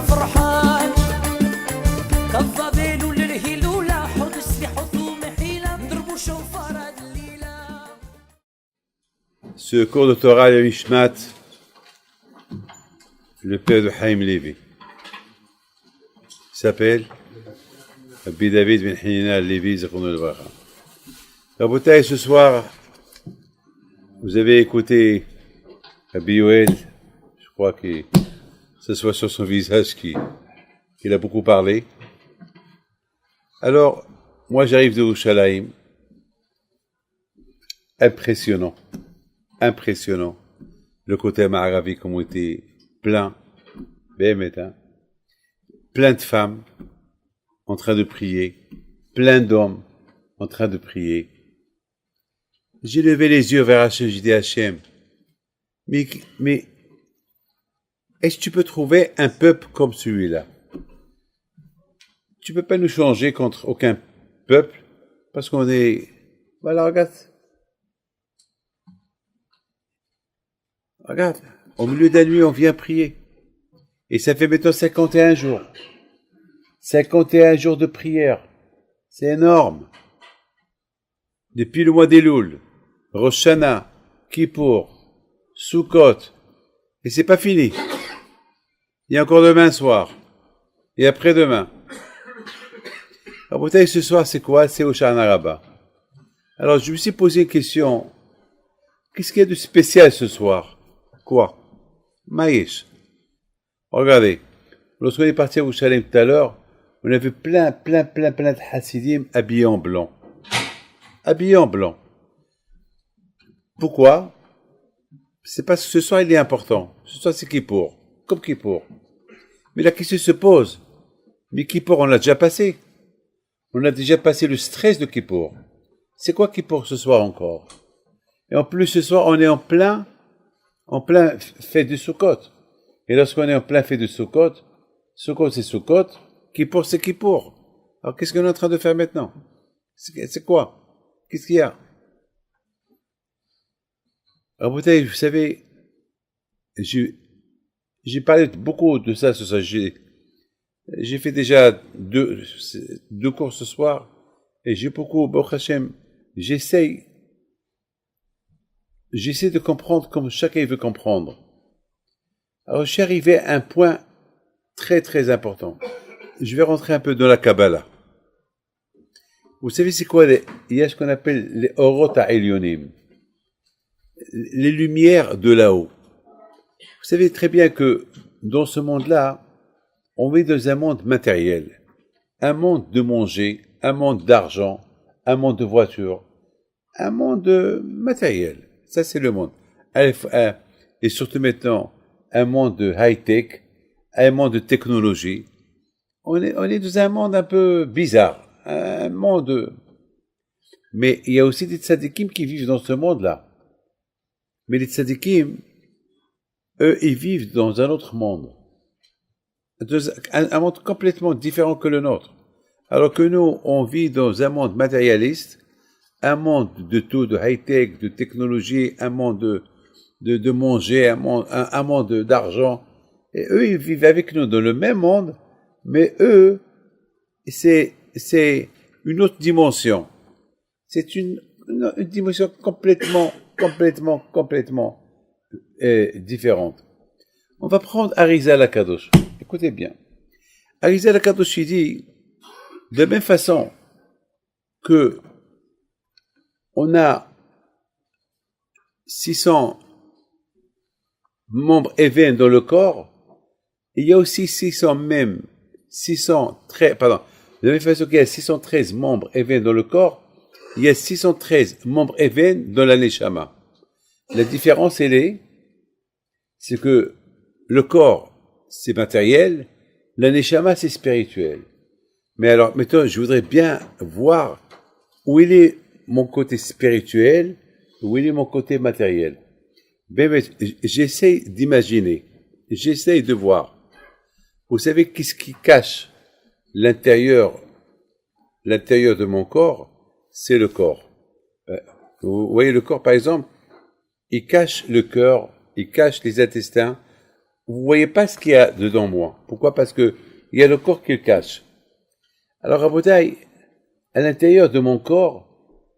فرحان كالظبيل للهلولة حط السلاح حطوم حيلة نضربوا شوفار الليلة. Ce cours de Torah et Mishmat, le père de Chaim Levi, s'appelle Rabbi David ben Hanina Levi Zichrono Livracha. Rabotai, ce soir, vous avez écouté Rabbi Yoel, je crois que ce soit sur son visage qu'il a beaucoup parlé. Alors, moi j'arrive de Yerushalayim, impressionnant, le côté Ma'aravi comme on était plein, plein de femmes en train de prier, plein d'hommes en train de prier. J'ai levé les yeux vers Hachem, j'ai dit Hachem, mais est-ce que tu peux trouver un peuple comme celui-là? Tu peux pas nous changer contre aucun peuple parce qu'on est... Voilà, regarde, au milieu de la nuit, on vient prier. Et ça fait maintenant 51 jours. 51 jours de prière. C'est énorme. Depuis le mois d'Elul, Rosh Hashanah, Kippour, Sukkot. Et c'est pas fini. Il y a encore demain soir. Et après-demain. Alors, ce soir, c'est quoi? C'est Hoshana Rabbah. Alors, je me suis posé une question. Qu'est-ce qu'il y a de spécial ce soir? Quoi? Maïs. Regardez. Lorsqu'on est parti à Yerushalayim tout à l'heure, on a vu plein de Hasidim habillés en blanc. Habillés en blanc. Pourquoi? C'est parce que ce soir, il est important. Ce soir, c'est Kippour. Comme Kippour. Mais la question se pose. Mais Kippour, on l'a déjà passé. On a déjà passé le stress de Kippour. C'est quoi Kippour ce soir encore? Et en plus, ce soir, on est en plein fête de Sukkot. Et lorsqu'on est en plein fête de Sukkot, Sukkot c'est Sukkot, Kippour c'est Kippour. Alors qu'est-ce qu'on est en train de faire maintenant? C'est quoi? Qu'est-ce qu'il y a? Alors vous savez, j'ai parlé beaucoup de ça ce soir. J'ai fait déjà deux cours ce soir et j'ai beaucoup, Baruch Hashem, j'essaie de comprendre comme chacun veut comprendre. Alors je suis arrivé à un point très important. Je vais rentrer un peu dans la Kabbalah. Vous savez c'est quoi il y a ce qu'on appelle les Orot HaElyonim, les lumières de là-haut. Vous savez très bien que dans ce monde-là, on vit dans un monde matériel, un monde de manger, un monde d'argent, un monde de voitures, un monde matériel. Ça, c'est le monde. Et surtout maintenant, un monde de high-tech, un monde de technologie. On est dans un monde un peu bizarre, un monde... Mais il y a aussi des tzadikim qui vivent dans ce monde-là. Mais les tzadikim, eux, ils vivent dans un autre monde. Un monde complètement différent que le nôtre. Alors que nous, on vit dans un monde matérialiste, un monde de tout, de high-tech, de technologie, un monde de manger, un monde d'argent. Et eux, ils vivent avec nous dans le même monde, mais eux, c'est une autre dimension. C'est une dimension complètement différente. On va prendre Arizal Akadosh. Écoutez bien. Arizal Akadosh, il dit, de la même façon que on a 600 membres éveillés dans le corps, il y a aussi 613 de la même façon qu'il y a 613 membres éveillés dans le corps, il y a 613 membres éveillés dans la Neshama. La différence, c'est que le corps, c'est matériel, la Neshama, c'est spirituel. Mais alors, maintenant, je voudrais bien voir où il est mon côté spirituel, où il est mon côté matériel. Mais j'essaie d'imaginer, j'essaie de voir. Vous savez qu'est-ce qui cache l'intérieur de mon corps? C'est le corps. Vous voyez le corps, par exemple, il cache le cœur, il cache les intestins, vous voyez pas ce qu'il y a dedans moi. Pourquoi? Parce que il y a le corps qui le cache. Alors, Rabotai, à l'intérieur de mon corps,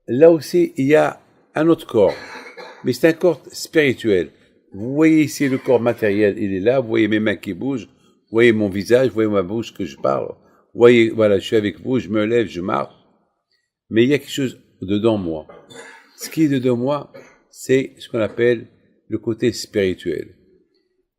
là aussi, il y a un autre corps. Mais c'est un corps spirituel. Vous voyez ici le corps matériel, il est là. Vous voyez mes mains qui bougent. Vous voyez mon visage. Vous voyez ma bouche que je parle. Vous voyez, voilà, je suis avec vous, je me lève, je marche. Mais il y a quelque chose dedans moi. Ce qui est dedans moi, c'est ce qu'on appelle le côté spirituel.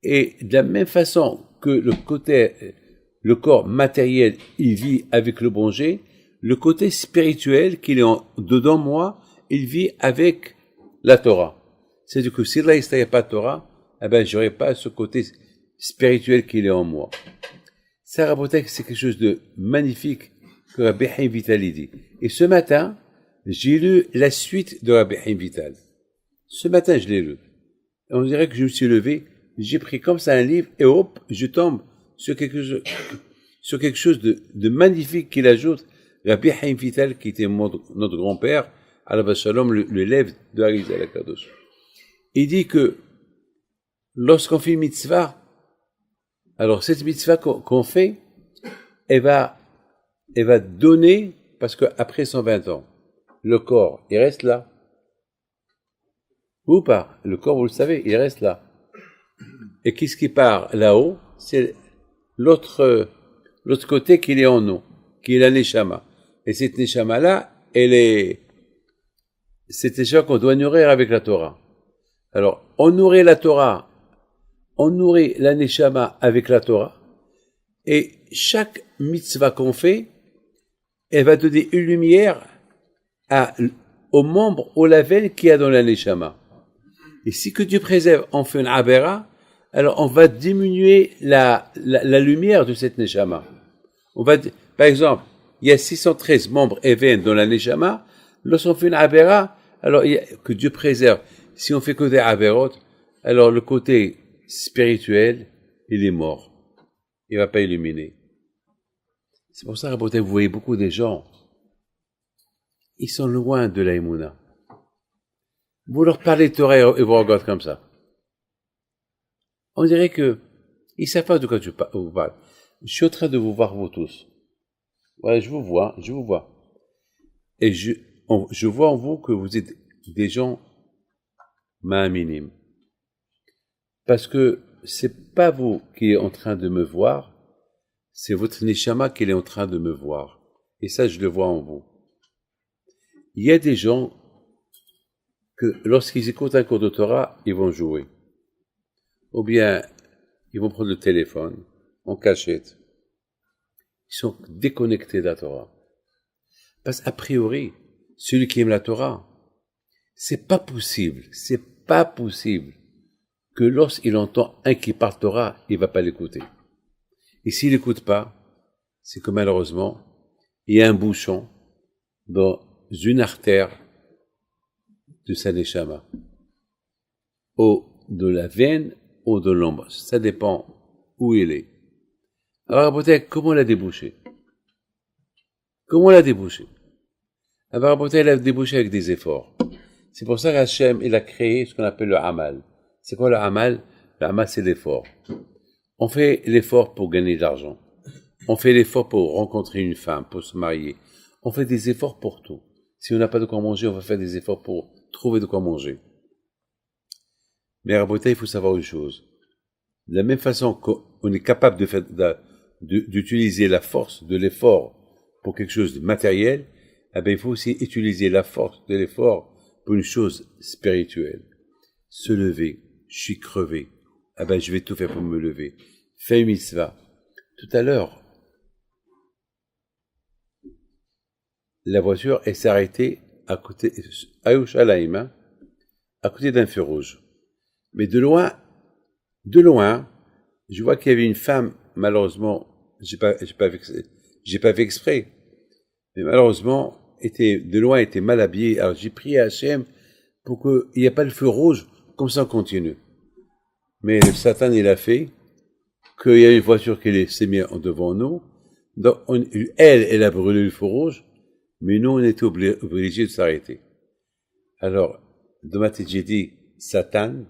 Et de la même façon que le corps matériel, il vit avec le bon Dieu, le côté spirituel qu'il est dedans moi, il vit avec la Torah. C'est-à-dire que si là, il n'y a pas de Torah, eh ben, j'aurais pas ce côté spirituel qu'il est en moi. Ça, Rabotek, c'est quelque chose de magnifique que Rabbi Haim Vital dit. Et ce matin, j'ai lu la suite de Rabbi Haim Vital. Ce matin, je l'ai lu. Et on dirait que je me suis levé, j'ai pris comme ça un livre et hop, je tombe sur quelque chose de magnifique qu'il ajoute. Rabbi Haim Vital, qui était notre grand-père, Alav Shalom, l'élève de Harizal HaKadosh. Il dit que lorsqu'on fait une mitzvah, alors cette mitzvah qu'on fait, elle va donner, parce qu'après 120 ans, le corps, il reste là. Ou pas? Le corps, vous le savez, il reste là. Et qu'est-ce qui part là-haut? C'est l'autre côté qui est en nous, qui est la neshama. Et cette neshama-là, c'est déjà qu'on doit nourrir avec la Torah. Alors, on nourrit la Torah, on nourrit la neshama avec la Torah, et chaque mitzvah qu'on fait, elle va donner une lumière aux membres, aux lavelles qu'il y a dans la neshama. Et si que Dieu préserve, on fait une abera, alors on va diminuer la lumière de cette neshama. Par exemple, il y a 613 membres even dans la neshama, lorsqu'on fait une abera, alors que Dieu préserve, si on fait que des aberot, alors le côté spirituel, il est mort. Il va pas illuminer. C'est pour ça que vous voyez beaucoup de gens, ils sont loin de la Emouna. Vous leur parlez de Torah et vous regardez comme ça. On dirait que ils savent pas de quoi je vous parle. Je suis en train de vous voir vous tous. Voilà, je vous vois. Et je vois en vous que vous êtes des gens minimes. Parce que c'est pas vous qui êtes en train de me voir, c'est votre neshama qui est en train de me voir. Et ça, je le vois en vous. Il y a des gens que lorsqu'ils écoutent un cours de Torah, ils vont jouer. Ou bien, ils vont prendre le téléphone, en cachette. Ils sont déconnectés de la Torah. Parce qu'a priori, celui qui aime la Torah, c'est pas possible que lorsqu'il entend un qui parle Torah, il va pas l'écouter. Et s'il l'écoute pas, c'est que malheureusement, il y a un bouchon dans une artère de sa neshama. Ou de la veine, ou de l'ombre. Ça dépend où il est. Alors, peut-être, comment l'a débouché? Alors, peut-être, il a débouché avec des efforts. C'est pour ça qu'Hachem, il a créé ce qu'on appelle le Amal. C'est quoi le Amal? Le Amal, c'est l'effort. On fait l'effort pour gagner de l'argent. On fait l'effort pour rencontrer une femme, pour se marier. On fait des efforts pour tout. Si on n'a pas de quoi manger, on va faire des efforts pour trouver de quoi manger. Mais à Rabotai, il faut savoir une chose. De la même façon qu'on est capable d'utiliser la force de l'effort pour quelque chose de matériel, eh bien, il faut aussi utiliser la force de l'effort pour une chose spirituelle. Se lever, je suis crevé. Ah ben, je vais tout faire pour me lever. Fais une mitzvah. Tout à l'heure, la voiture s'est arrêtée à côté, à Yerushalayim, à côté d'un feu rouge. Mais de loin, je vois qu'il y avait une femme, malheureusement, j'ai pas fait exprès, mais malheureusement, de loin, était mal habillée. Alors j'ai prié à Hachem pour qu'il n'y ait pas le feu rouge, comme ça on continue. Mais le Satan, il a fait qu'il y a une voiture qui s'est mise devant nous. Donc, elle a brûlé le feu rouge, mais nous, on était obligés de s'arrêter. Alors, dans ma tête, j'ai dit, Satan,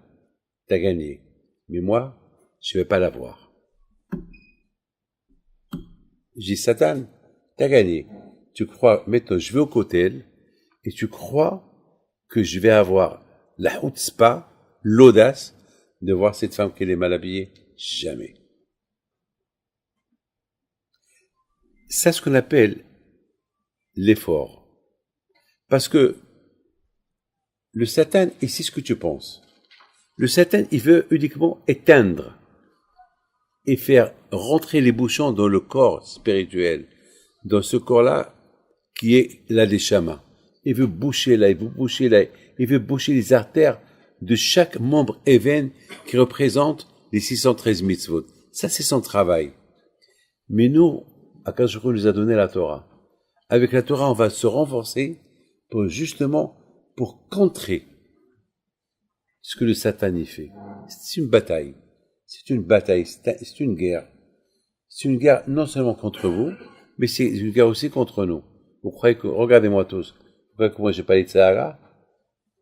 t'as gagné. Mais moi, je vais pas l'avoir. J'ai dit, Satan, t'as gagné. Tu crois, maintenant, je vais au cocktail, et tu crois que je vais avoir la chutzpah, l'audace, de voir cette femme qu'elle est mal habillée? Jamais. C'est ce qu'on appelle l'effort. Parce que le Satan, et c'est ce que tu penses. Le Satan, il veut uniquement éteindre et faire rentrer les bouchons dans le corps spirituel, dans ce corps-là qui est là des chamas. Il veut boucher là, il veut boucher là, il veut boucher les artères de chaque membre et veine qui représente les 613 mitzvot. Ça, c'est son travail. Mais nous, Akadosh Baruch Hu nous a donné la Torah. Avec la Torah, on va se renforcer pour justement, pour contrer ce que le Satan y fait. C'est une bataille. C'est une bataille. C'est une guerre. C'est une guerre non seulement contre vous, mais c'est une guerre aussi contre nous. Vous croyez que, regardez-moi tous, vous croyez que moi j'ai pas les Tzahara,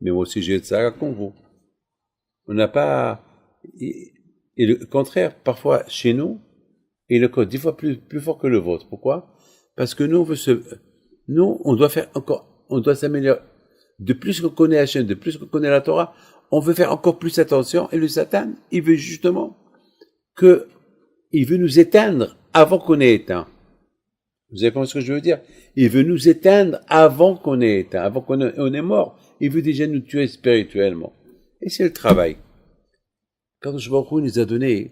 mais moi aussi j'ai les Tzahara comme vous. On n'a pas, et le contraire, parfois chez nous, et le code 10 fois plus fort que le vôtre. Pourquoi? Parce que nous, on doit faire encore, on doit s'améliorer. De plus qu'on connaît Hachem, de plus qu'on connaît la Torah, on veut faire encore plus attention, et le Satan, il veut justement il veut nous éteindre avant qu'on ait éteint. Vous avez compris ce que je veux dire? Il veut nous éteindre avant qu'on ait éteint, avant qu'on est mort. Il veut déjà nous tuer spirituellement. Et c'est le travail. Quand Baruch Hu nous a donné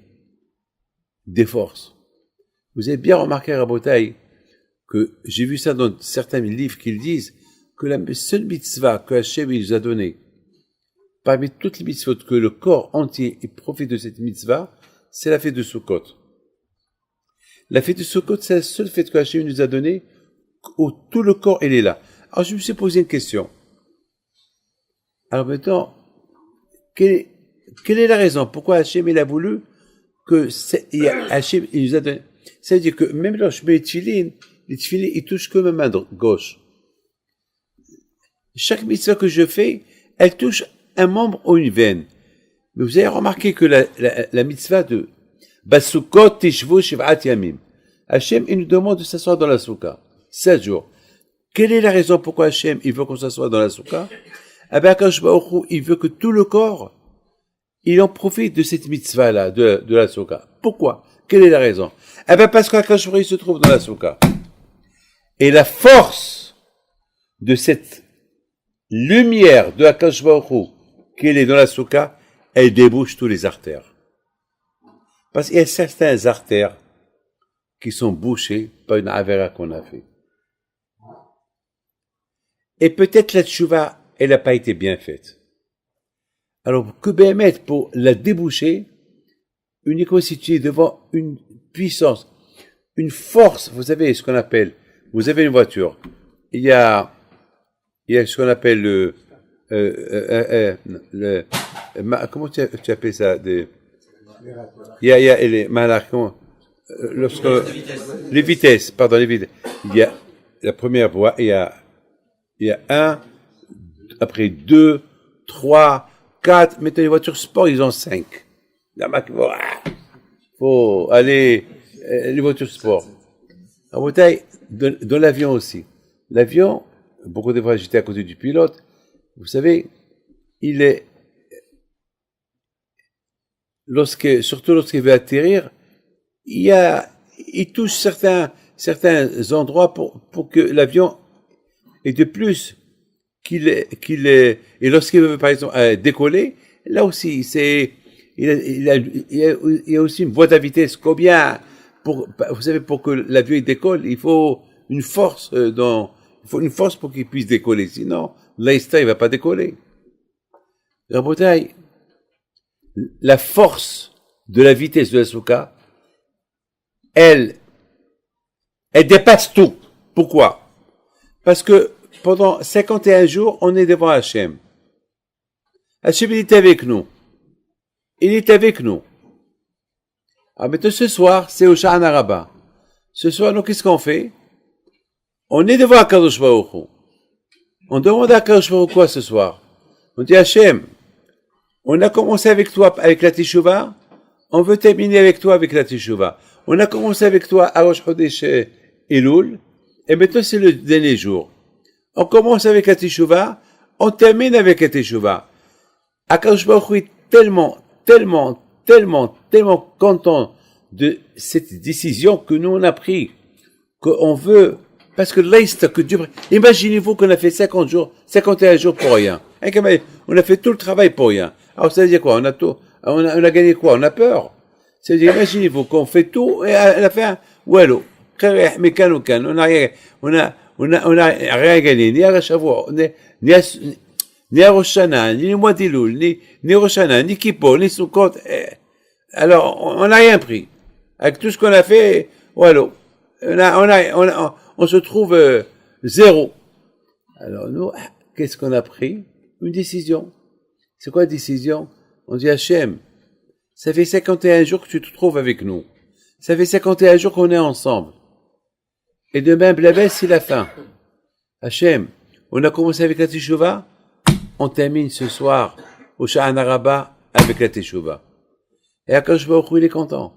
des forces. Vous avez bien remarqué, Rabotai, que j'ai vu ça dans certains livres qui disent que la seule mitzvah que Hachem nous a donnée, parmi toutes les mitzvot, que le corps entier profite de cette mitzvah, c'est la fête de Sukkot. La fête de Sukkot, c'est la seule fête que Hachem nous a donnée où tout le corps, il est là. Alors, je me suis posé une question. Alors maintenant, quelle est la raison? Pourquoi Hachem, il a voulu que Hachem, il nous a donné? Ça veut dire que même lorsque je mets les tefilines, ils touchent que ma main gauche. Chaque mitzvah que je fais, elle touche un membre ou une veine. Mais vous avez remarqué que la mitzvah de Basukot Tishvu Shiv'at Yamim, Hachem, il nous demande de s'asseoir dans la soukha, 7 jours. Quelle est la raison pourquoi Hachem, il veut qu'on s'assoie dans la soukha? Eh bien, Akadosh Baruch Hu, il veut que tout le corps, il en profite de cette mitzvah-là, de la soukha. Pourquoi? Quelle est la raison? Eh bien, parce qu'Akadosh Baruch Hu, il se trouve dans la soukha. Et la force de cette lumière de Akadosh Baruch Hu, qu'elle est dans la soukha, elle débouche tous les artères. Parce qu'il y a certaines artères qui sont bouchées par une avéra qu'on a fait. Et peut-être la tchouva, elle n'a pas été bien faite. Alors, que Béhémet, pour la déboucher, uniquement si tu es devant une puissance, une force, vous savez ce qu'on appelle, vous avez une voiture, il y a ce qu'on appelle comment tu appelles ça, il y a les malars, comment, les vitesses, il y a la première voie, il y a 1, après 2, 3, 4, maintenant les voitures sport, ils ont 5. Faut aller, les voitures sport. En bouteille, dans l'avion aussi. L'avion, beaucoup de fois j'étais à côté du pilote, vous savez, surtout lorsqu'il veut atterrir, il touche certains endroits pour que l'avion ait de plus et lorsqu'il veut, par exemple, décoller, là aussi, il y a aussi une boîte à vitesse. Combien, vous savez, pour que l'avion il décolle, il faut une force pour qu'il puisse décoller. Sinon, l'aïsta, il va pas décoller. Rabotai, la force de la vitesse de la soukha, elle dépasse tout. Pourquoi? Parce que pendant 51 jours, on est devant Hachem. Hachem, il est avec nous. Il est avec nous. Alors maintenant, ce soir, c'est au Sha'ana Rabbah. Ce soir, nous, qu'est-ce qu'on fait? On est devant Akadosh Baruch Hu. On demande à Akadosh Baruch Hu quoi ce soir? On dit Hachem, on a commencé avec toi, avec la Teshuvah, on veut terminer avec toi avec la Teshuvah. On a commencé avec toi à Rosh Chodesh Elul, et maintenant c'est le dernier jour. On commence avec la Teshuvah, on termine avec la Teshuvah. Akadosh Baruch Hu est tellement content de cette décision que nous on a pris, qu'on veut, parce que l'Est, que Dieu, imaginez-vous qu'on a fait 50 jours, 51 jours pour rien. On a fait tout le travail pour rien. Alors ça veut dire quoi? On a gagné quoi? On a peur. Ça veut dire, imaginez-vous qu'on fait tout, et à la fin, wallo. On a rien gagné, ni à Shavuot, ni à Rosh Hashanah, ni le mois d'Elul, ni Rosh Hashanah, ni Kippour, ni Sukkot. Alors, on n'a rien pris. Avec tout ce qu'on a fait, wallo. On se trouve zéro. Alors nous, qu'est-ce qu'on a pris? Une décision. C'est quoi la décision? On dit Hachem, ça fait 51 jours que tu te trouves avec nous. Ça fait 51 jours qu'on est ensemble. Et demain, blabès, c'est la fin. Hachem, on a commencé avec la Teshuvah, on termine ce soir au Sha'ana Rabbah avec la Teshuvah. Et Akadosh Baruch Hu, il est content.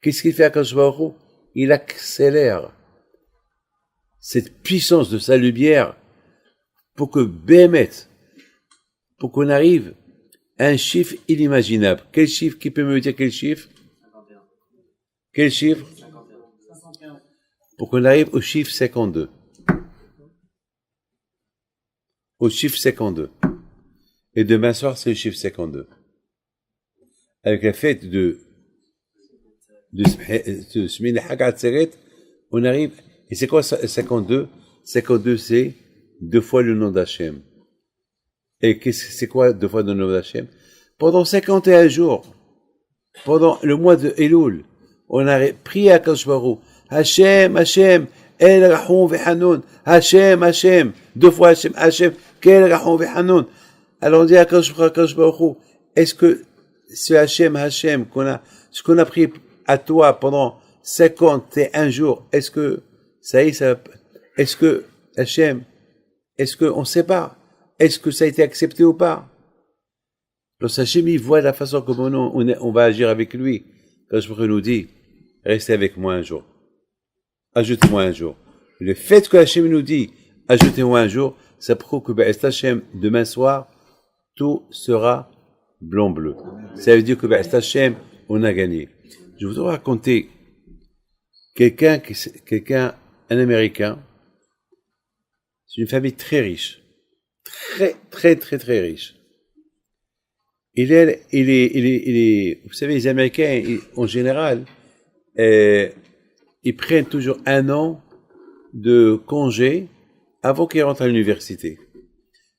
Qu'est-ce qu'il fait Akadosh Baruch Hu? Il accélère cette puissance de sa lumière pour que Béhémet, pour qu'on arrive à un chiffre inimaginable. Quel chiffre? Qui peut me dire quel chiffre? 51. Quel chiffre? 51. Pour qu'on arrive au chiffre 52. Au chiffre 52. Et demain soir, c'est le chiffre 52. Avec la fête de Shmini Hag Atzeret, on arrive, et c'est quoi 52? 52, c'est 2 fois le nom d'Hachem. Et c'est quoi 2 fois le nom d'Hachem? Pendant 51 jours, pendant le mois de Elul, on a prié à Kadosh Baruch Hu, Hachem, El Rahum Vehanoun, Hachem, 2 fois Hachem, Quel Rahum Vehanoun. Alors on dit à Kadosh Baruch Hu, est-ce que ce Hachem ce qu'on a pris à toi pendant 51 jours, est-ce que ça y est, est-ce que Hachem, est-ce qu'on sait pas? Est-ce que ça a été accepté ou pas? Lorsque Hachem, il voit la façon comme on va agir avec lui. Quand je nous dit, restez avec moi un jour. Ajoutez-moi un jour. Le fait que Hachem nous dit, ajoutez-moi un jour, ça prouve que Hachem, demain soir, tout sera blanc-bleu. Ça veut dire que Hachem, on a gagné. Je voudrais raconter un Américain. C'est une famille très riche. Très riche. Il est, vous savez, les Américains, en général, ils prennent toujours 1 an de congé avant qu'ils rentrent à l'université.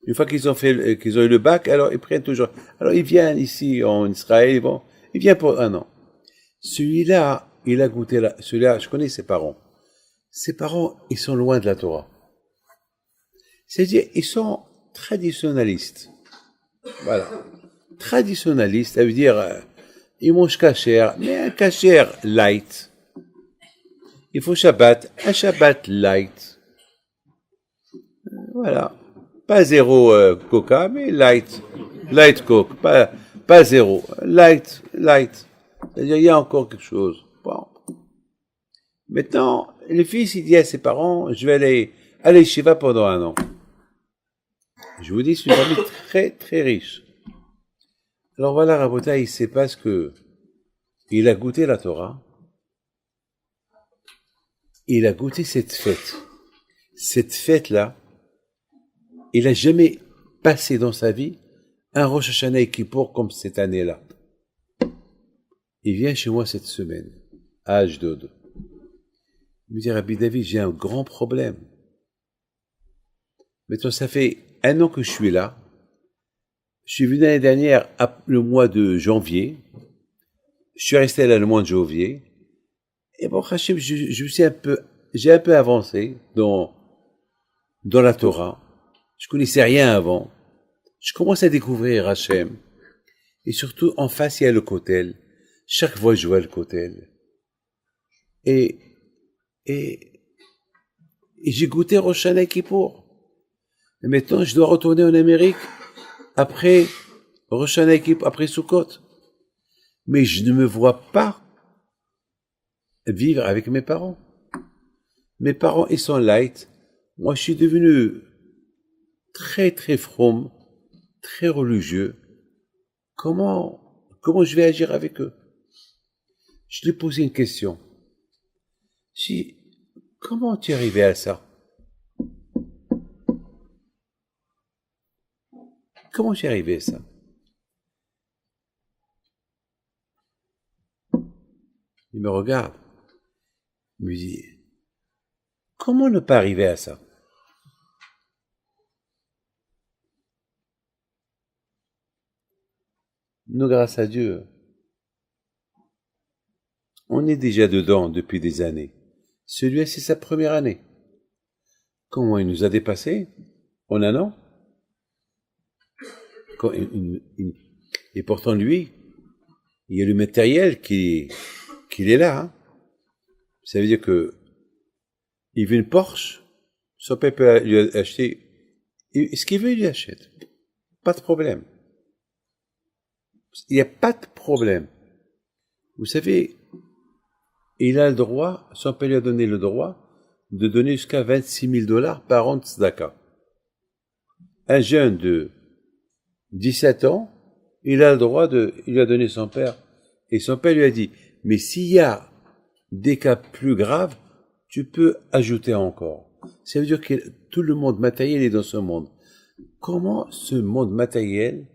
Une fois qu'ils ont eu le bac, alors ils prennent toujours. Alors ils viennent ici en Israël, ils viennent pour 1 an. Celui-là, il a goûté celui-là, je connais ses parents. Ses parents, ils sont loin de la Torah. C'est-à-dire, ils sont traditionnalistes. Voilà. Traditionnalistes, ça veut dire, ils mangent kasher, mais un kasher light. Il faut un Shabbat light. Voilà. Pas 0 coca, mais light. Light coke. Pas 0. Light. C'est-à-dire, il y a encore quelque chose. Bon. Maintenant, le fils, il dit à ses parents, je vais aller Shiva pendant 1 an. Je vous dis, c'est une famille très riche. Alors voilà, Rabota, il sait pas ce que, il a goûté la Torah. Il a goûté cette fête. Cette fête-là, il a jamais passé dans sa vie un Rosh Hashanah et Kippour comme cette année-là. Il vient chez moi cette semaine, à Ashdod. Il me dit, Rabbi David, j'ai un grand problème. Maintenant, ça fait 1 an que je suis là. Je suis venu l'année dernière, le mois de janvier. Je suis resté là le mois de janvier. Et bon, Hachem, j'ai un peu avancé dans la Torah. Je connaissais rien avant. Je commence à découvrir Hachem. Et surtout, en face, il y a le Kotel. Chaque fois, je vois le Kotel. Et j'ai goûté Rosh Hashanah Kippour. Et maintenant, je dois retourner en Amérique après Rosh Hashanah Kippour, après Sukkot. Mais je ne me vois pas vivre avec mes parents. Mes parents, ils sont light. Moi, je suis devenu très, très fromm, très religieux. Comment je vais agir avec eux? Je lui ai posé une question. Comment tu es arrivé à ça? Comment tu es arrivé à ça? Il me regarde. Il me dit, comment ne pas arriver à ça? Nous, grâce à Dieu, on est déjà dedans depuis des années. Celui-là, c'est sa première année. Comment il nous a dépassés en un an? Et pourtant, lui, il y a le matériel qui est là. Hein. Ça veut dire que il veut une Porsche, son père peut lui acheter. Ce qu'il veut, il lui achète. Pas de problème. Il n'y a pas de problème. Vous savez, il a le droit, son père lui a donné le droit de donner jusqu'à 26 000 $ par an de tzedaka. Un jeune de 17 ans, il a le droit il lui a donné son père, et son père lui a dit, mais s'il y a des cas plus graves, tu peux ajouter encore. Ça veut dire que tout le monde matériel est dans ce monde. Comment ce monde matériel,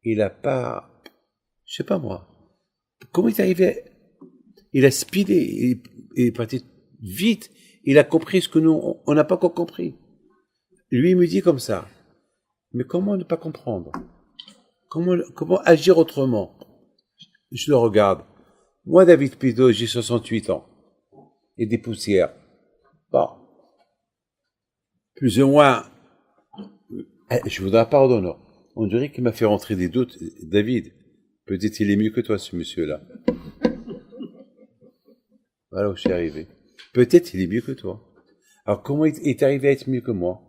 il a pas, je sais pas moi, comment il est arrivé, il a speedé, il est parti vite, il a compris ce que nous, on n'a pas encore compris. Lui, il me dit comme ça. Mais comment ne pas comprendre? Comment agir autrement? Je le regarde. Moi, David Pido, j'ai 68 ans. Et des poussières. Bon. Plus ou moins, je voudrais pardonner. On dirait qu'il m'a fait rentrer des doutes. David, peut-être il est mieux que toi, ce monsieur-là. Voilà où je suis arrivé. Peut-être il est mieux que toi. Alors, comment il est arrivé à être mieux que moi?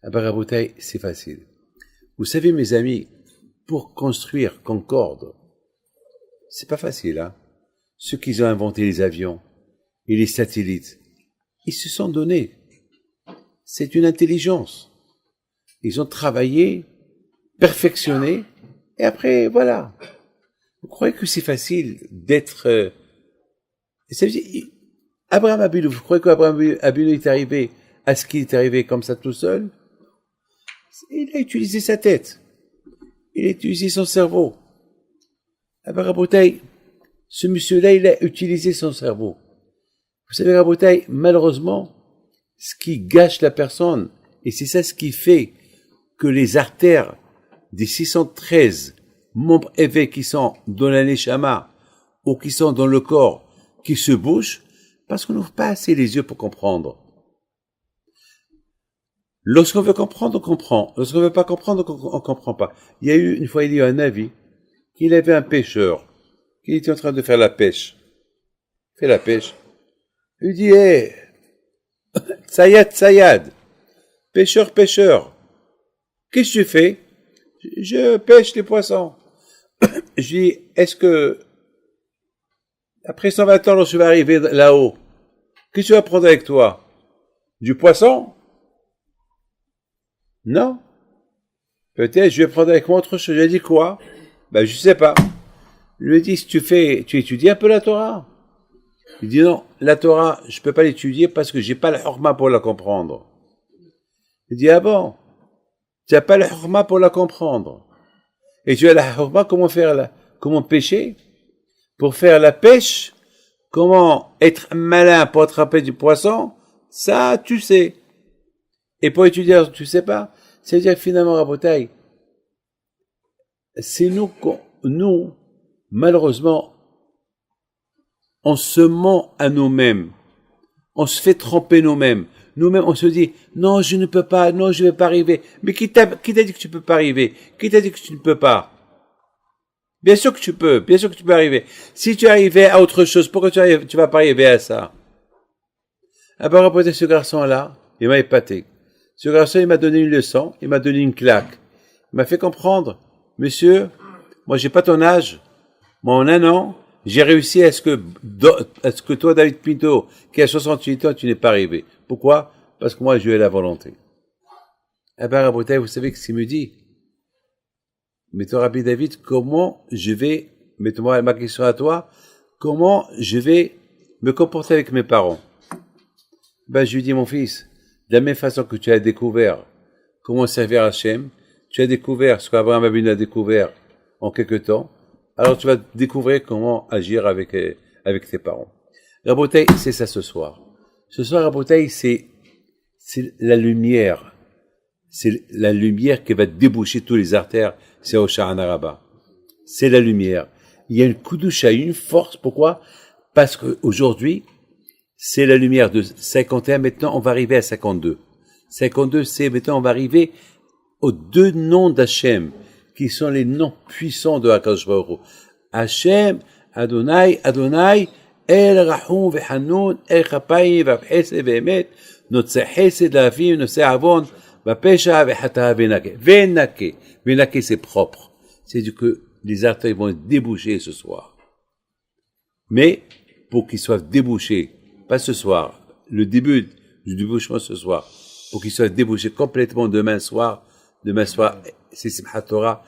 À Baraboutaï, c'est facile. Vous savez, mes amis, pour construire Concorde, c'est pas facile, hein. Ceux qui ont inventé les avions et les satellites, ils se sont donnés. C'est une intelligence. Ils ont travaillé, perfectionné, et après, voilà. Vous croyez que c'est facile d'être... ça veut dire, Abraham Abinu, vous croyez qu'Abraham Abinu est arrivé à ce qu'il est arrivé comme ça tout seul? Il a utilisé sa tête. Il a utilisé son cerveau. Rabotaï, ce monsieur-là, il a utilisé son cerveau. Vous savez, Rabotaï, malheureusement, ce qui gâche la personne, et c'est ça ce qui fait que les artères des 613 membres élevés qui sont dans la neshama ou qui sont dans le corps, qui se bougent, parce qu'on n'ouvre pas assez les yeux pour comprendre. Lorsqu'on veut comprendre, on comprend. Lorsqu'on veut pas comprendre, on comprend pas. Une fois, il y a eu un avis, qu'il avait un pêcheur, qui était en train de faire la pêche. Il fait la pêche. Il dit, Sayad, pêcheur, qu'est-ce que tu fais? Je pêche les poissons. Je dis, est-ce que, après 120 ans, lorsque je vais arriver là-haut, qu'est-ce que tu vas prendre avec toi? Du poisson? Non. Peut-être je vais prendre avec moi autre chose. J'ai dit quoi? Je sais pas. Je lui ai dit, si tu étudies un peu la Torah? Il dit non, la Torah, je peux pas l'étudier parce que j'ai pas la horma pour la comprendre. Il dit, ah bon? Tu n'as pas la horma pour la comprendre. Et tu as la horma, comment pêcher? Pour faire la pêche? Comment être malin pour attraper du poisson? Ça, tu sais. Et pour étudier, tu sais pas. C'est-à-dire finalement, Rabotaï, c'est nous, malheureusement, on se ment à nous-mêmes. On se fait tromper nous-mêmes. Nous-mêmes, on se dit, non, je ne peux pas, non, je ne vais pas arriver. Mais qui t'a dit que tu peux pas arriver? Qui t'a dit que tu ne peux pas? Bien sûr que tu peux arriver. Si tu arrivais à autre chose, pourquoi tu vas pas arriver à ça? Alors, Rabotaï, ce garçon-là, il m'a épaté. Ce garçon, il m'a donné une leçon, il m'a donné une claque. Il m'a fait comprendre, monsieur, Moi, j'ai pas ton âge. Moi, en un an, j'ai réussi à ce que toi, David Pinto, qui a 68 ans, tu n'es pas arrivé. Pourquoi? Parce que moi, j'ai eu la volonté. Eh ben, Rabotai, vous savez ce qu'il me dit? Mais toi, Rabbi David, comment je vais, mets-moi ma question à toi, comment je vais me comporter avec mes parents? Ben, je lui dis, mon fils, de la même façon que tu as découvert comment servir Hachem, tu as découvert ce qu'Abraham Avinu a découvert en quelque temps, alors tu vas découvrir comment agir avec tes parents. Rabotai, c'est ça ce soir. Ce soir, Rabotai, c'est la lumière. C'est la lumière qui va déboucher tous les artères, c'est au Sha'ana Rabbah. C'est la lumière. Il y a une koudoucha, une force. Pourquoi? Parce qu'aujourd'hui, c'est la lumière de 51. Maintenant, on va arriver à 52. 52, c'est maintenant, on va arriver aux deux noms d'Hachem, qui sont les noms puissants de HaKadosh Baruch Hu. Hachem, Adonai, Adonai, El Rahum Vehanoun, El Chapayim, Vachesed Vehemet, Notse Chesed Lavim, Notse Avon, Vapesha Vehata Venake. Venake, c'est propre. C'est-à-dire que les artères vont être débouchés ce soir. Mais, pour qu'ils soient débouchés, pas ce soir, le début du débouchement ce soir, pour qu'ils soient débouchés complètement demain soir, c'est Simchat Torah,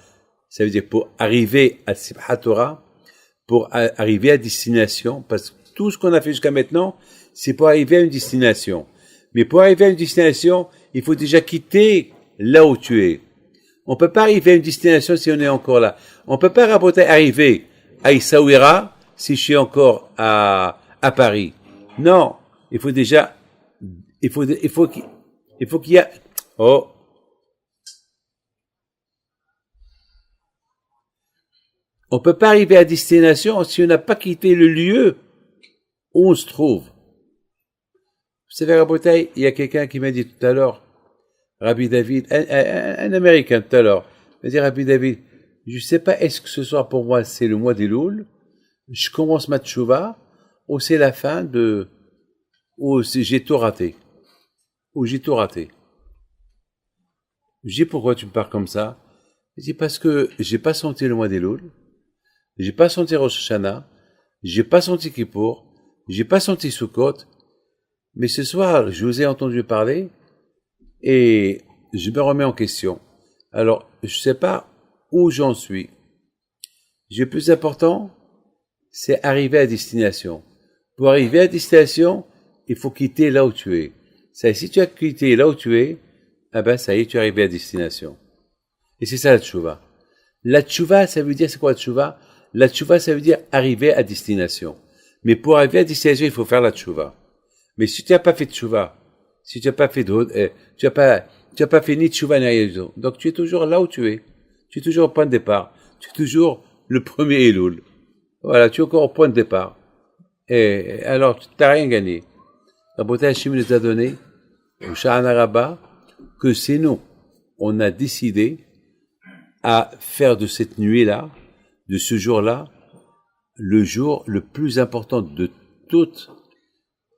ça veut dire pour arriver à Simchat Torah, pour arriver à destination, parce que tout ce qu'on a fait jusqu'à maintenant, c'est pour arriver à une destination. Mais pour arriver à une destination, il faut déjà quitter là où tu es. On peut pas arriver à une destination si on est encore là. On peut pas arriver à Essaouira si je suis encore à Paris. Non, il faut déjà, il faut qu'il y a, oh. On peut pas arriver à destination si on n'a pas quitté le lieu où on se trouve. Vous savez, Rabotai, il y a quelqu'un qui m'a dit tout à l'heure, Rabbi David, un Américain tout à l'heure, m'a dit, Rabbi David, je sais pas, est-ce que ce soir pour moi c'est le mois des Louls, je commence ma tchouva, ou c'est la fin ou j'ai tout raté. Je dis, pourquoi tu me parles comme ça? Je dis, parce que j'ai pas senti le mois des Louls, j'ai pas senti Rosh Hashanah, j'ai pas senti Kippour, j'ai pas senti Sukkot, mais ce soir, je vous ai entendu parler, et je me remets en question. Alors, je sais pas où j'en suis. Le plus important, c'est arriver à destination. Pour arriver à destination, il faut quitter là où tu es. Ça, si tu as quitté là où tu es, ah ben, ça y est, tu es arrivé à destination. Et c'est ça la tchouva. La tchouva, ça veut dire, c'est quoi la tchouva? La tchouva, ça veut dire arriver à destination. Mais pour arriver à destination, il faut faire la tchouva. Mais si tu n'as pas fait de tchouva, si tu n'as pas fait tu n'as pas fait ni tchouva ni rien, donc tu es toujours là où tu es. Tu es toujours au point de départ. Tu es toujours le premier Elul. Voilà, tu es encore au point de départ. Et alors, tu n'as rien gagné. Rabotai Hashim nous a donné, au Sha'ana Rabbah, que c'est nous. On a décidé à faire de cette nuit-là, de ce jour-là, le jour le plus important de toutes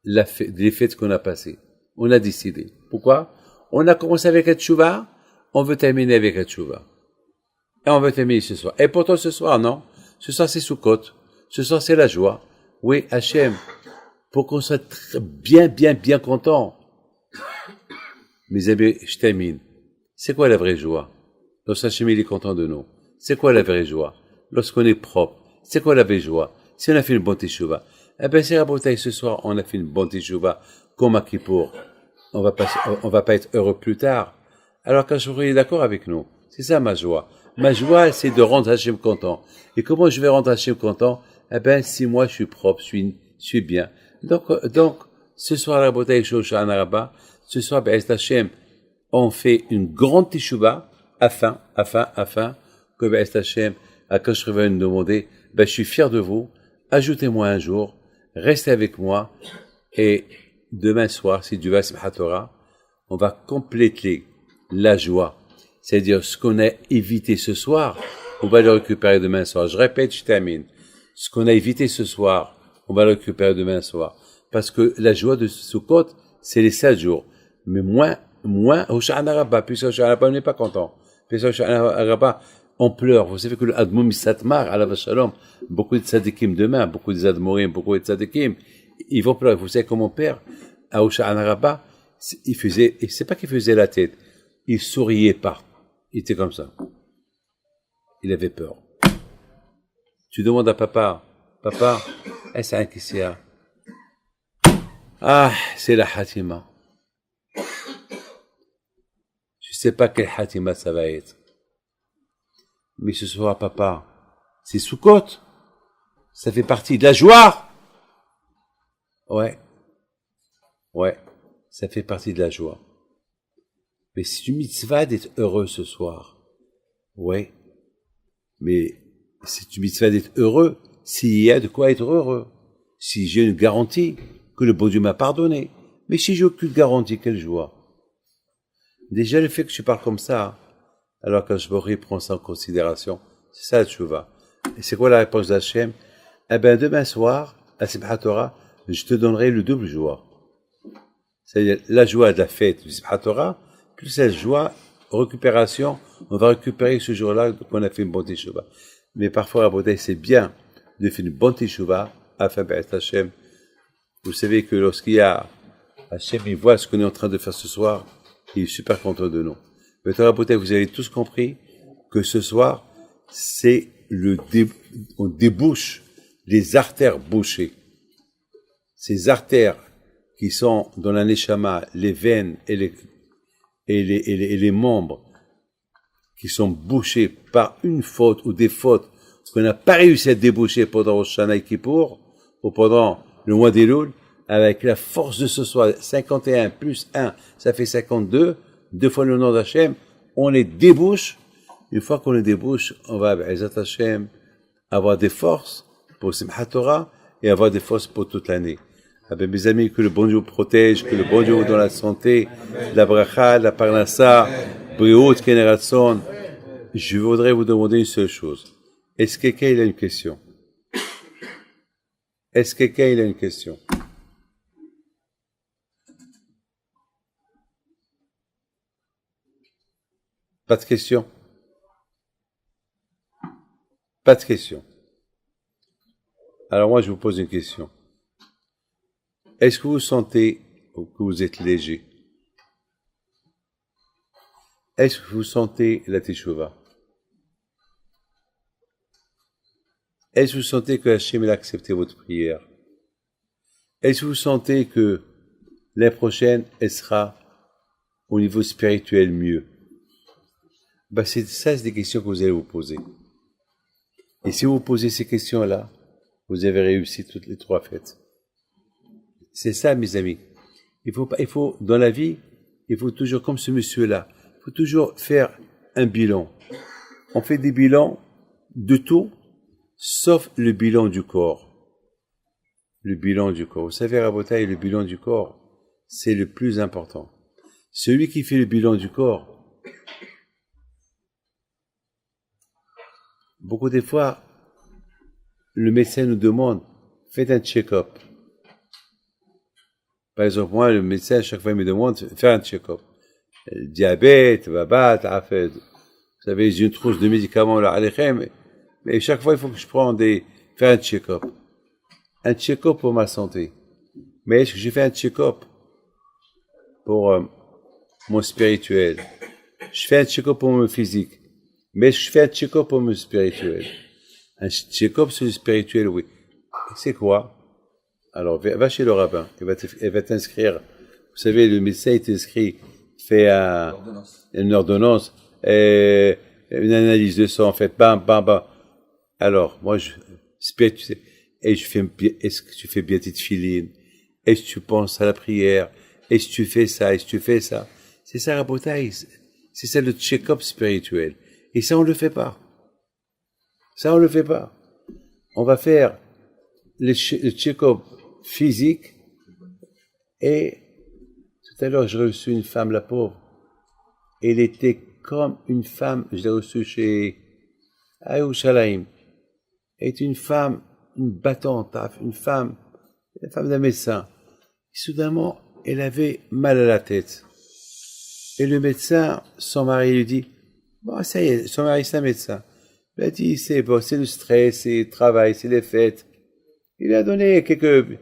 les fêtes qu'on a passées. On a décidé. Pourquoi? On a commencé avec la tchouva, on veut terminer avec la tchouva. Et on veut terminer ce soir. Et pourtant ce soir, non. Ce soir, c'est Sukkot. Ce soir, c'est la joie. Oui, Hachem, pour qu'on soit bien content. Mes amis, je termine. C'est quoi la vraie joie? Lorsque Hachem il est content de nous. C'est quoi la vraie joie? Lorsqu'on est propre. C'est quoi la vraie joie? Si on a fait une bonne teshuva. Eh ben, c'est Rabotai, ce soir, on a fait une bonne teshuva, comme à Kippour. On va pas être heureux plus tard. Alors, quand je suis d'accord avec nous, c'est ça ma joie. Ma joie, c'est de rendre Hachem content. Et comment je vais rendre Hachem content? Eh ben, si moi, je suis propre, je suis bien. Donc, ce soir, Rabotai, Sha'ana Rabbah, ce soir, Be'ez Hachem, on fait une grande teshuva, afin que Be'ez Hachem, quand je reviens nous demander, ben, je suis fier de vous, ajoutez-moi un jour, restez avec moi, et demain soir, si Dieu va Simchat Torah, on va compléter la joie. C'est-à-dire, ce qu'on a évité ce soir, on va le récupérer demain soir. Je répète, je termine. Ce qu'on a évité ce soir, on va le récupérer demain soir. Parce que la joie de Sukkot, c'est les 7 jours. Mais moins, au Sha'ana Rabbah, puisque au Sha'ana Rabbah, on n'est pas content. Puisque au Sha'ana Rabbah, on pleure. Vous savez que le Admoum Satmar, alav shalom, beaucoup de tzadikim demain, beaucoup de Admourim, beaucoup de tzadikim, ils vont pleurer. Vous savez comment mon père, à Osha'an Rabbah, il faisait, et c'est pas qu'il faisait la tête, il souriait pas. Il était comme ça. Il avait peur. Tu demandes à papa, est-ce un qui c'est? Ah, c'est la Hatima. Je sais pas quelle Hatima ça va être. Mais ce soir, papa, c'est Soukot. Ça fait partie de la joie. Ouais, ça fait partie de la joie. Mais c'est une mitzvah d'être heureux ce soir. Ouais, mais c'est une mitzvah d'être heureux s'il y a de quoi être heureux. Si j'ai une garantie que le bon Dieu m'a pardonné. Mais si j'ai aucune garantie, quelle joie. Déjà, le fait que je parle comme ça, alors que je prend ça en considération, c'est ça la tchouva. Et c'est quoi la réponse d'Hachem? Eh ben, demain soir, à Simchat Torah, je te donnerai le double joie. C'est-à-dire la joie de la fête du Simchat Torah, plus la joie, récupération, on va récupérer ce jour-là qu'on a fait une bonne teshuvah. Mais parfois, à Bodé, c'est bien de faire une bonne teshuvah afin d'être Hachem. Vous savez que lorsqu'il y a Hachem, il voit ce qu'on est en train de faire ce soir, il est super content de nous. Maintenant, à Bodé, vous avez tous compris que ce soir, c'est on débouche les artères bouchées. Ces artères qui sont dans la neshama, les veines et les membres qui sont bouchés par une faute ou des fautes qu'on n'a pas réussi à déboucher pendant Rosh Hashanah et Kippour ou pendant le mois d'Elul, avec la force de ce soir, 51 plus 1, ça fait 52, 2 fois le nom d'Hachem, on les débouche. Une fois qu'on les débouche, on va, Be'ezat Hachem, avoir des forces pour Simchat Torah et avoir des forces pour toute l'année. Ah ben, mes amis, que le bon Dieu vous protège, que le bon Dieu vous donne la santé, la bracha, la parnassa, briot, keneratson. Je voudrais vous demander une seule chose. Est-ce que quelqu'un a une question? Est-ce que quelqu'un a une question? Pas de question? Pas de question. Alors moi, je vous pose une question. Est-ce que vous sentez que vous êtes léger? Est-ce que vous sentez la teshuva? Est-ce que vous sentez que Hachem a accepté votre prière? Est-ce que vous sentez que l'année prochaine, elle sera au niveau spirituel mieux? Ben c'est des questions que vous allez vous poser. Et si vous posez ces questions-là, vous avez réussi toutes les 3 fêtes. C'est ça, mes amis. Il faut, dans la vie, il faut toujours, comme ce monsieur-là, il faut toujours faire un bilan. On fait des bilans de tout, sauf le bilan du corps. Le bilan du corps. Vous savez, Rabotaï, le bilan du corps, c'est le plus important. Celui qui fait le bilan du corps, beaucoup des fois, le médecin nous demande, faites un check-up. Par exemple, moi, le médecin, à chaque fois, il me demande, faire un check-up. Diabète, babat, afed. Vous savez, j'ai une trousse de médicaments, là, mais chaque fois, il faut que je prenne faire un check-up. Un check-up pour ma santé. Mais est-ce que j'ai fait un check-up pour mon spirituel? Je fais un check-up pour mon physique. Mais je fais un check-up pour mon spirituel. Un check-up sur le spirituel, oui. C'est quoi? Alors, va chez le rabbin. Il va t'inscrire. Vous savez, le médecin, il t'inscrit, fait une ordonnance, et une analyse de sang, fait bam, bam, bam. Alors, moi, spirituel, est-ce que tu fais bien tes tefilines? Est-ce que tu penses à la prière? Est-ce que tu fais ça? Est-ce que tu fais ça? C'est ça, Rabotaï. C'est ça le check-up spirituel. Et ça, on le fait pas. Ça, on le fait pas. On va faire le check-up physique. Et tout à l'heure, j'ai reçu une femme, la pauvre. Elle était comme une femme, je l'ai reçue chez Ayoushalayim. Elle est une femme, une battante, une femme d'un médecin. Et soudainement, elle avait mal à la tête. Et le médecin, son mari lui dit, bon, ça y est, son mari, c'est un médecin. Il a dit, c'est bon, c'est le stress, c'est le travail, c'est les fêtes. Il a donné quelques...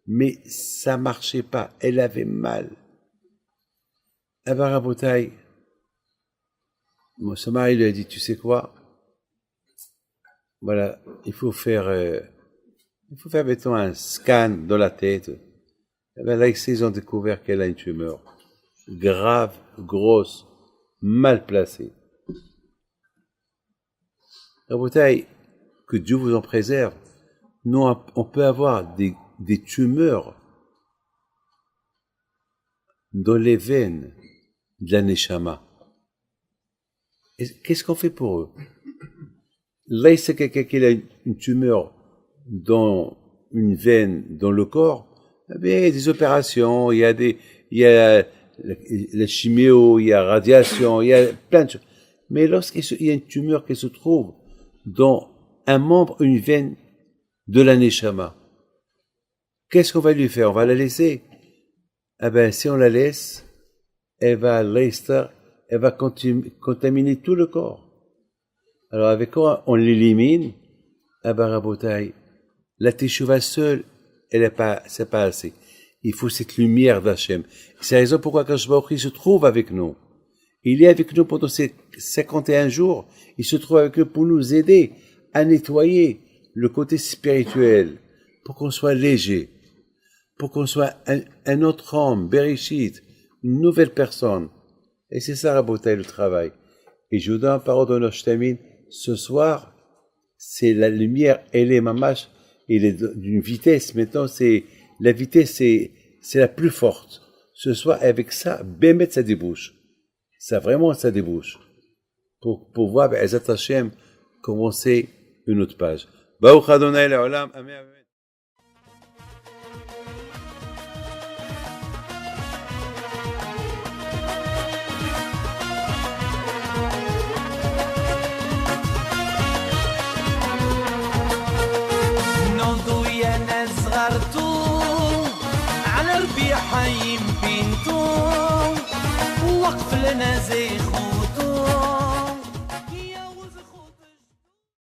Mais ça marchait pas. Elle avait mal. À Barabotaï, son mari lui a dit, tu sais quoi? Voilà, il faut faire, mettons, un scan dans la tête. Et bien là, ils ont découvert qu'elle a une tumeur grave, grosse, mal placée. Rabotaï, que Dieu vous en préserve. Nous, on peut avoir des tumeurs dans les veines de la Neshama. Qu'est-ce qu'on fait pour eux? Là, c'est quelqu'un qui a une tumeur dans une veine dans le corps, eh bien, il y a des opérations, il y a la chimio, il y a radiation, il y a plein de choses. Mais lorsqu'il y a une tumeur qui se trouve dans un membre, une veine de la Neshama, qu'est-ce qu'on va lui faire? On va la laisser? Eh ben, si on la laisse, elle va contaminer tout le corps. Alors, avec quoi on l'élimine? Ah ben, Rabotaï, la teshuva seule, c'est pas assez. Il faut cette lumière d'Hachem. C'est la raison pourquoi Akadosh Baruch Hu se trouve avec nous. Il est avec nous pendant ces 51 jours. Il se trouve avec nous pour nous aider à nettoyer le côté spirituel, pour qu'on soit léger, pour qu'on soit un autre homme, Bereshit, une nouvelle personne. Et c'est ça, Rabotaï, le travail. Et je vous donne la parole de notre Shtamim. Ce soir, c'est la lumière, elle est mamash, elle est d'une vitesse. Maintenant, la vitesse, c'est la plus forte. Ce soir, avec ça, Bémet, ça débouche. Ça, vraiment, ça débouche. Pour voir, Ezat Hashem, commencer une autre page. Baruch Adonai Le'olam, Amen, Amen. حيم بنتو وقف لنا زي خوتو